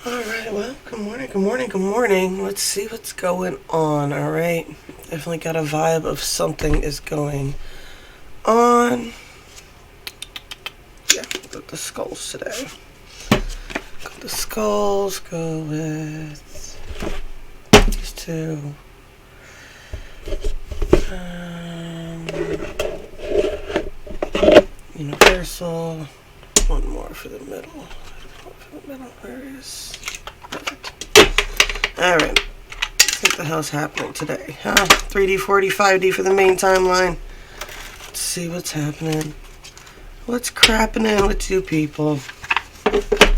Alright, well, good morning, good morning, good morning. Let's see what's going on, alright? Definitely got a vibe of something is going on. Yeah, got the skulls today. Got the skulls, go with these two. Universal. One more for the middle. Where is... Perfect. Alright. What the hell's happening today? 3D, 4D, 5D for the main timeline. Let's see what's happening. What's crapping in with you people?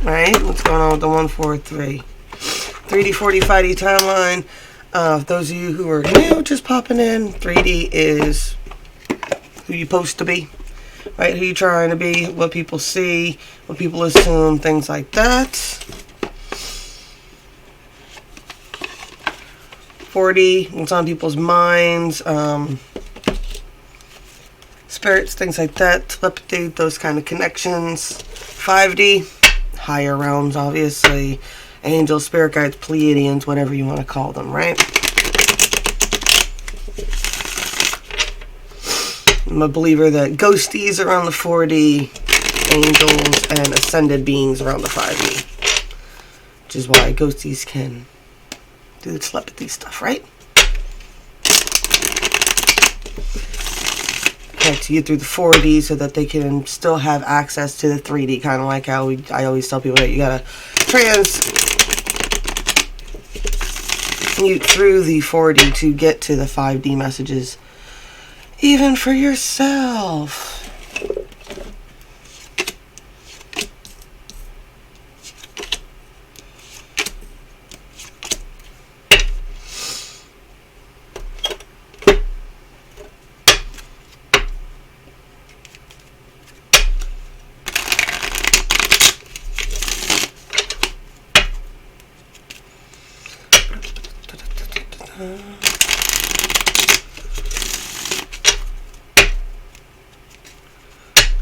Right? What's going on with the 143? 3D, 4D, 5D timeline. Those of you who are new, just popping in, 3D is who you're supposed to be. Right? Who you're trying to be, what people see, what people assume, things like that. 4D, what's on people's minds, spirits, things like that, telepathy, those kind of connections. 5D, higher realms, obviously, angels, spirit guides, Pleiadians, whatever you want to call them, right? I'm a believer that ghosties are on the 4D, angels and ascended beings are on the 5D, which is why ghosties can do the telepathy stuff, right? Connect to you through the 4D so that they can still have access to the 3D, kind of like how I always tell people that you gotta transmute through the 4D to get to the 5D messages, even for yourself.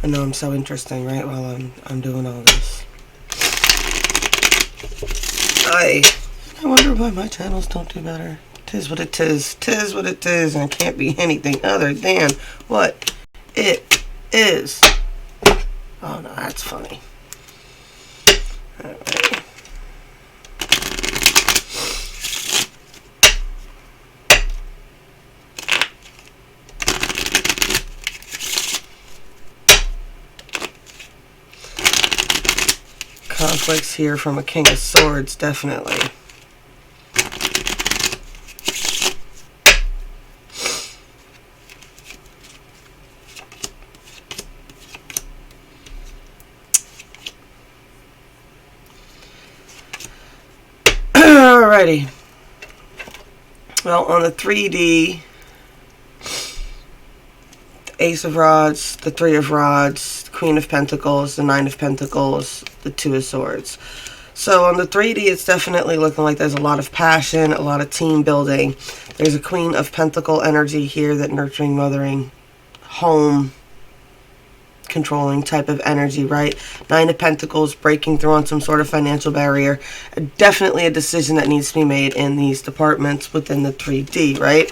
I know I'm so interesting, right? While I'm doing all this, I wonder why my channels don't do better. Tis what it is. Tis what it is, and it can't be anything other than what it is. Oh no, that's funny. Alright. Conflicts here from a King of Swords, definitely. Alrighty. Well, on the 3D, the Ace of Rods, the Three of Rods, the Queen of Pentacles, the Nine of Pentacles, the Two of Swords. So on the 3D, it's definitely looking like there's a lot of passion, a lot of team building. There's a Queen of Pentacle energy here, that nurturing, mothering, home, controlling type of energy, right? Nine of Pentacles, breaking through on some sort of financial barrier. Definitely a decision that needs to be made in these departments within the 3D, right?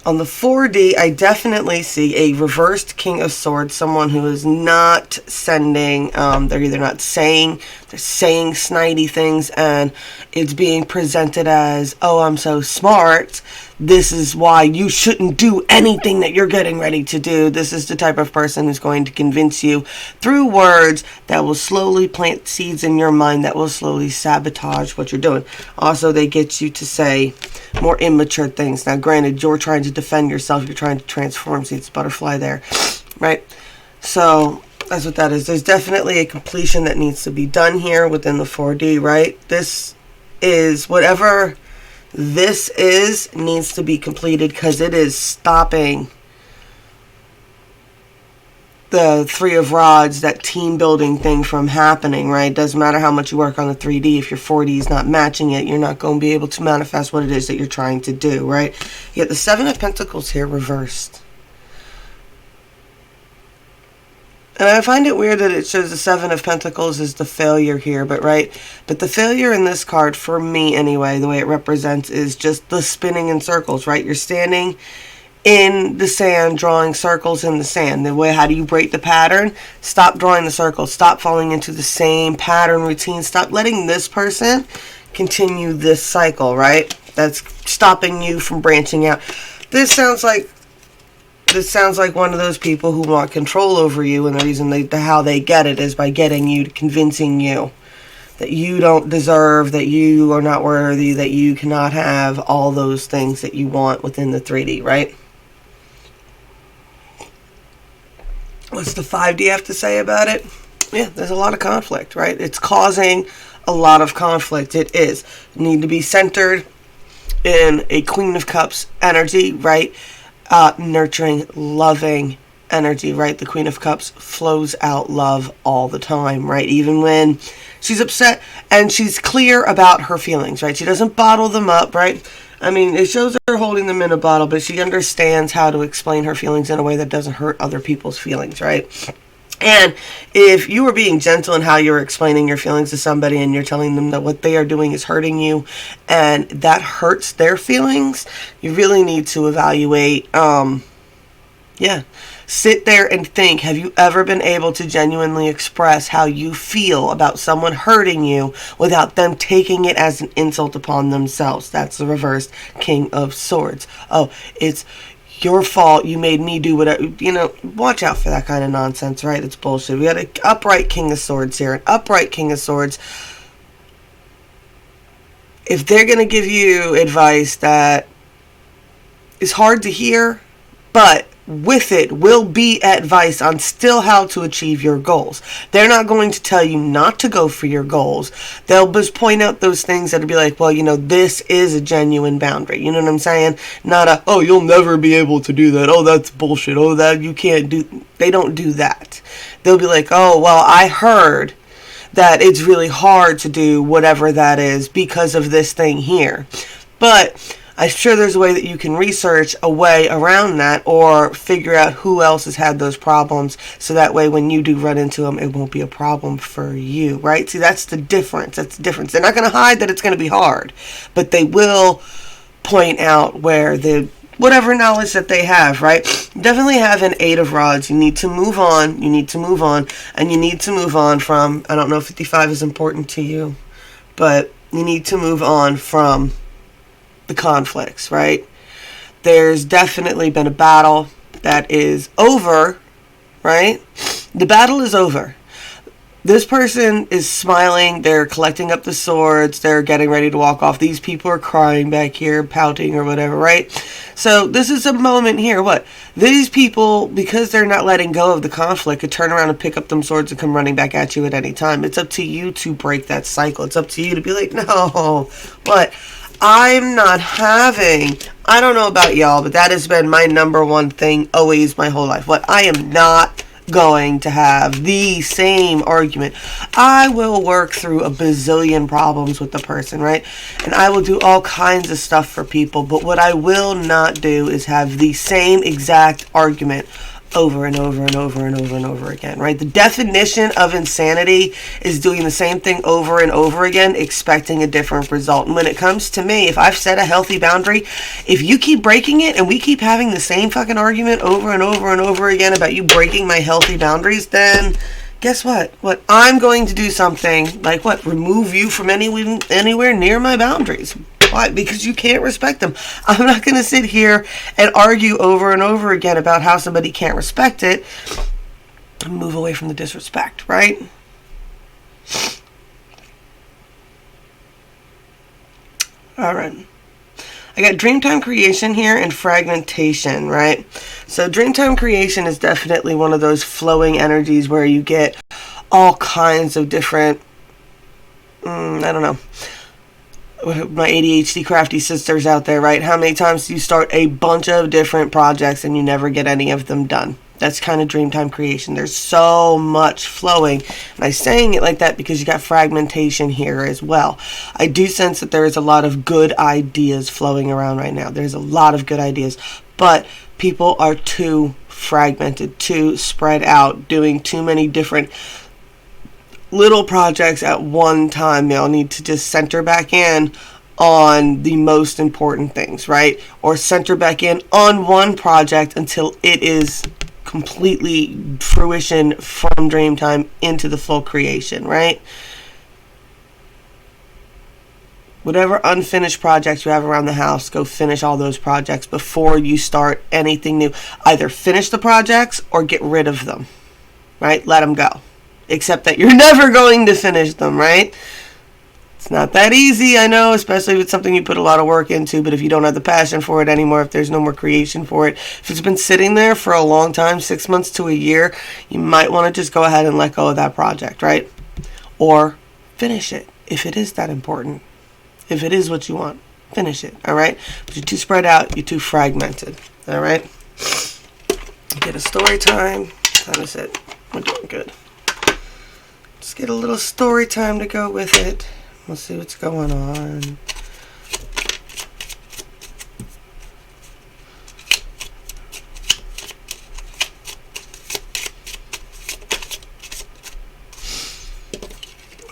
On the 4D, I definitely see a reversed King of Swords, someone who is not sending, they're either not saying, they're saying snidey things, and it's being presented as, oh, I'm so smart, this is why you shouldn't do anything that you're getting ready to do. This is the type of person who's going to convince you through words that will slowly plant seeds in your mind that will slowly sabotage what you're doing. Also, they get you to say more immature things. Now, granted, you're trying to defend yourself, you're trying to transform, see, it's butterfly there, right? So that's what that is. There's definitely a completion that needs to be done here within the 4D, right? This is whatever this is, needs to be completed, because it is stopping the Three of Rods, that team building thing, from happening, right? Doesn't matter how much you work on the 3D, if your 4D is not matching it, you're not going to be able to manifest what it is that you're trying to do, right? You get the Seven of Pentacles here reversed. And I find it weird that it shows the Seven of Pentacles is the failure here, but the failure in this card, for me anyway, the way it represents is just the spinning in circles, right? You're standing in the sand, drawing circles in the sand. The way, how do you break the pattern? Stop drawing the circles. Stop falling into the same pattern routine. Stop letting this person continue this cycle, right? That's stopping you from branching out. This sounds like one of those people who want control over you, and the reason how they get it is by getting you, convincing you that you don't deserve, that you are not worthy, that you cannot have all those things that you want within the 3D, right? What's the 5D have to say about it? Yeah, there's a lot of conflict, right? It's causing a lot of conflict. It is. You need to be centered in a Queen of Cups energy, right? Nurturing, loving energy, right? The Queen of Cups flows out love all the time, right? Even when she's upset, and she's clear about her feelings, right? She doesn't bottle them up, right? I mean, it shows her holding them in a bottle, but she understands how to explain her feelings in a way that doesn't hurt other people's feelings, right? And if you were being gentle in how you're explaining your feelings to somebody, and you're telling them that what they are doing is hurting you and that hurts their feelings, you really need to evaluate, sit there and think, have you ever been able to genuinely express how you feel about someone hurting you without them taking it as an insult upon themselves? That's the reversed King of Swords. Oh, it's your fault, you made me do whatever, watch out for that kind of nonsense, right? It's bullshit. We got an upright King of Swords here, an upright King of Swords. If they're going to give you advice that is hard to hear, but with it will be advice on still how to achieve your goals. They're not going to tell you not to go for your goals. They'll just point out those things that'll be like, well, this is a genuine boundary. You know what I'm saying? Not a, oh, you'll never be able to do that. Oh, that's bullshit. Oh, that you can't do. They don't do that. They'll be like, oh, well, I heard that it's really hard to do whatever that is because of this thing here. But I'm sure there's a way that you can research a way around that, or figure out who else has had those problems, so that way when you do run into them, it won't be a problem for you, right? See, that's the difference. That's the difference. They're not going to hide that it's going to be hard, but they will point out where whatever knowledge that they have, right? Definitely have an 8 of Rods. You need to move on. You need to move on. And you need to move on from, I don't know if 55 is important to you, but you need to move on from the conflicts, right? There's definitely been a battle that is over, right? The battle is over. This person is smiling. They're collecting up the swords. They're getting ready to walk off. These people are crying back here, pouting or whatever, right? So this is a moment here. What? These people, because they're not letting go of the conflict, could turn around and pick up them swords and come running back at you at any time. It's up to you to break that cycle. It's up to you to be like, no, what? I'm not having, I don't know about y'all, but that has been my number one thing always my whole life. What? I am not going to have the same argument. I will work through a bazillion problems with the person, right? And I will do all kinds of stuff for people, but what I will not do is have the same exact argument over and over and over and over and over again, right? The definition of insanity is doing the same thing over and over again, expecting a different result. And when it comes to me, if I've set a healthy boundary, if you keep breaking it and we keep having the same fucking argument over and over and over again about you breaking my healthy boundaries, then guess what? What? I'm going to do something like what? Remove you from anywhere near my boundaries. Why? Because you can't respect them. I'm not going to sit here and argue over and over again about how somebody can't respect it. Move away from the disrespect, right? All right. I got Dreamtime Creation here and Fragmentation, right? So Dreamtime Creation is definitely one of those flowing energies where you get all kinds of different, I don't know, my ADHD crafty sisters out there, right? How many times do you start a bunch of different projects and you never get any of them done? That's kind of Dreamtime Creation. There's so much flowing. And I'm saying it like that because you got fragmentation here as well. I do sense that there is a lot of good ideas flowing around right now. There's a lot of good ideas. But People are too fragmented, too spread out, doing too many different little projects at one time. Y'all need to just center back in on the most important things, right? Or center back in on one project until it is completely fruition from dream time into the full creation, right? Whatever unfinished projects you have around the house, go finish all those projects before you start anything new. Either finish the projects or get rid of them, right? Let them go. Except that you're never going to finish them, right? It's not that easy, I know, especially if it's something you put a lot of work into, but if you don't have the passion for it anymore, if there's no more creation for it, if it's been sitting there for a long time, 6 months to a year, you might want to just go ahead and let go of that project, right? Or finish it, if it is that important. If it is what you want, finish it, all right? But you're too spread out, you're too fragmented, all right? Get a story time. That is it. We're doing good. Just get a little story time to go with it. We'll see what's going on.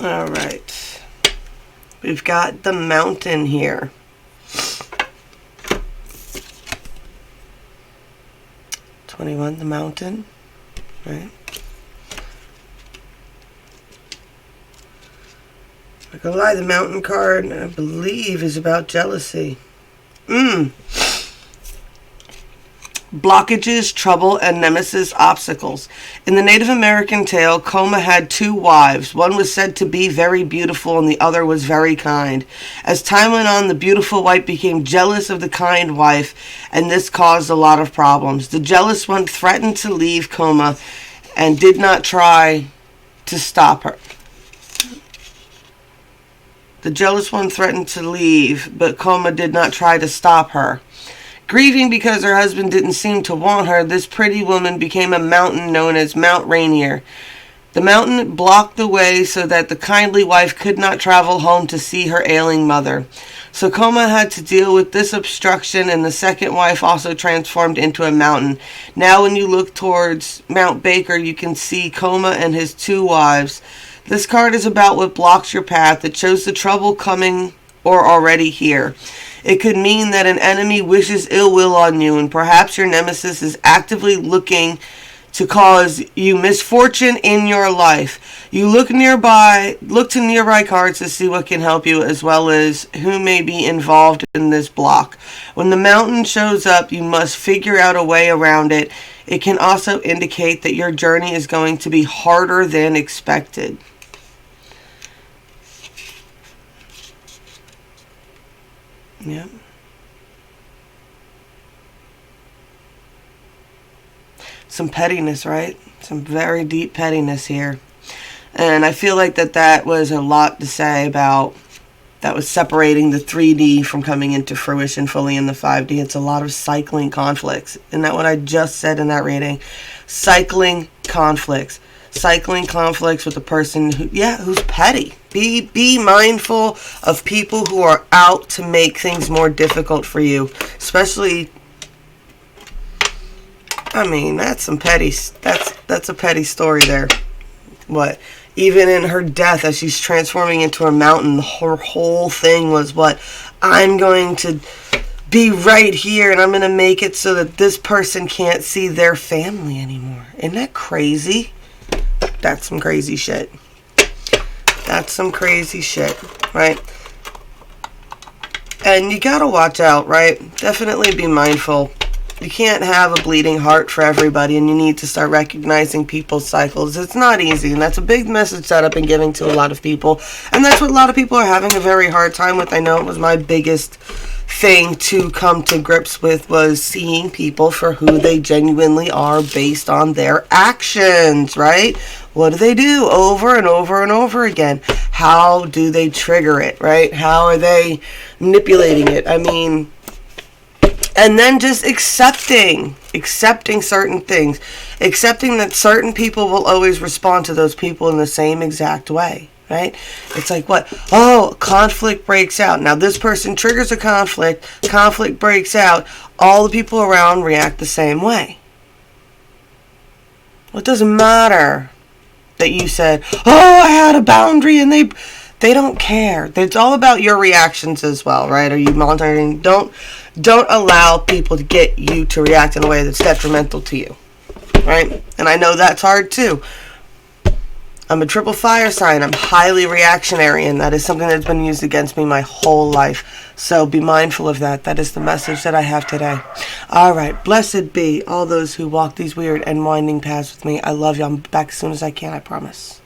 All right. We've got the Mountain here. The Mountain, right? I can lie, the Mountain card, I believe, is about jealousy. Blockages, trouble, and nemesis obstacles. In the Native American tale, Coma had 2 wives. One was said to be very beautiful and the other was very kind. As time went on, the beautiful wife became jealous of the kind wife, and this caused a lot of problems. The jealous one threatened to leave Coma and did not try to stop her. The jealous one threatened to leave, but Coma did not try to stop her. Grieving because her husband didn't seem to want her, this pretty woman became a mountain known as Mount Rainier. The mountain blocked the way so that the kindly wife could not travel home to see her ailing mother. So Coma had to deal with this obstruction, and the second wife also transformed into a mountain. Now when you look towards Mount Baker, you can see Coma and his 2 wives. This card is about what blocks your path. It shows the trouble coming or already here. It could mean that an enemy wishes ill will on you, and perhaps your nemesis is actively looking to cause you misfortune in your life. You look to nearby cards to see what can help you, as well as who may be involved in this block. When the mountain shows up, you must figure out a way around it. It can also indicate that your journey is going to be harder than expected. Yeah. Some pettiness, right? Some very deep pettiness here. And I feel like that was a lot to say about that was separating the 3D from coming into fruition fully in the 5D. It's a lot of cycling conflicts. Isn't that what I just said in that reading? Cycling conflicts. Cycling conflicts with a person who's petty. Be mindful of people who are out to make things more difficult for you. Especially, I mean, that's some petty. That's a petty story there. What? Even in her death, as she's transforming into a mountain, her whole thing was what? I'm going to be right here, and I'm going to make it so that this person can't see their family anymore. Isn't that crazy? That's some crazy shit. That's some crazy shit, right? And you gotta watch out, right? Definitely be mindful. You can't have a bleeding heart for everybody, and you need to start recognizing people's cycles. It's not easy, and that's a big message that I've been giving to a lot of people. And that's what a lot of people are having a very hard time with. I know it was my biggest thing to come to grips with, was seeing people for who they genuinely are based on their actions, right? What do they do over and over and over again? How do they trigger it, right? How are they manipulating it? I mean, and then just accepting certain things, accepting that certain people will always respond to those people in the same exact way, right? It's like what? Oh, conflict breaks out. Now this person triggers a conflict breaks out, all the people around react the same way. Well, it doesn't matter that you said, oh, I had a boundary, and they don't care. It's all about your reactions as well, right? Are you monitoring? Don't allow people to get you to react in a way that's detrimental to you, right? And I know that's hard too. I'm a triple fire sign. I'm highly reactionary, and that is something that's been used against me my whole life. So be mindful of that. That is the message that I have today. All right. Blessed be all those who walk these weird and winding paths with me. I love you. I'm back as soon as I can, I promise.